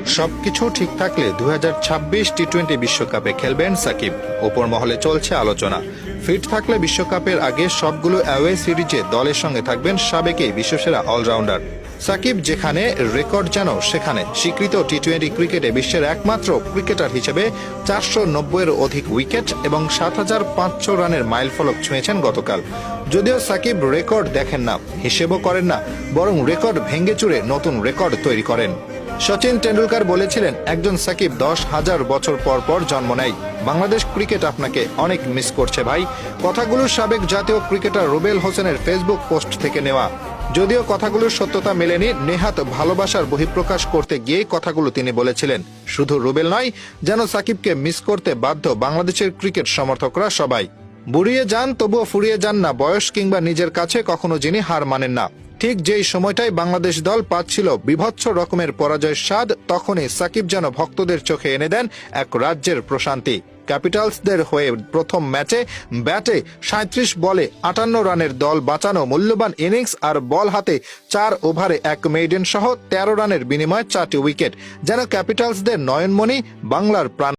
সবকিছু ঠিক থাকলে 2026 টি-20 বিশ্বকাপে খেলবেন সাকিব। ওপর মহলে চলছে আলোচনা, ফিট থাকলে বিশ্বকাপের আগে সবগুলো অ্যাওয়ে সিরিজে দলের সঙ্গে থাকবেন সাবেক বিশ্বসেরা অলরাউন্ডার সাকিব। যেখানে রেকর্ড যেন সেখানে। স্বীকৃত টি-20 ক্রিকেটে বিশ্বের একমাত্র ক্রিকেটার হিসেবে 490-এর অধিক উইকেট এবং 7,500 রানের মাইলফলক ছুঁয়েছেন গতকাল। যদিও সাকিব রেকর্ড দেখেন না, হিসেবও করেন না, বরং রেকর্ড ভেঙে চুরে নতুন রেকর্ড তৈরি করেন। সচিন টেন্ডুলকার বলেছিলেন, একজন সাকিব 10,000 বছর পর পর জন্ম নেয়। বাংলাদেশ ক্রিকেট আপনাকে অনেক মিস করছে ভাই। কথাগুলো সাবেক জাতীয় ক্রিকেটার রুবেল হোসেনের ফেসবুক পোস্ট থেকে নেওয়া। যদিও কথাগুলোর সত্যতা মেলেনি, নেহাত ভালোবাসার বহিঃপ্রকাশ করতে গিয়ে কথাগুলো তিনি বলেছিলেন। শুধু রুবেল নয়, যেন সাকিবকে মিস করতে বাধ্য বাংলাদেশের ক্রিকেট সমর্থকরা সবাই। বুড়িয়ে যান তবুও ফুরিয়ে যান না বয়স কিংবা নিজের কাছে কখনো যিনি হার মানেন না। ঠিক যেই সময়টাই বাংলাদেশ দল পাচ্ছিল বিভৎস রকমের পরাজয়ের স্বাদ, তখনই সাকিব যেন ভক্তদের চোখে এনে দেন এক রাজ্যের প্রশান্তি। ক্যাপিটালসদের হয়ে প্রথম ম্যাচে ব্যাটে 37 বলে 58 রানের দল বাঁচানো মূল্যবান ইনিংস, আর বল হাতে 4 ওভারে 1 মেইডেন সহ 13 রানের বিনিময়ে 4টি উইকেট, যেন ক্যাপিটালসদের নয়নমণি, বাংলার প্রাণ।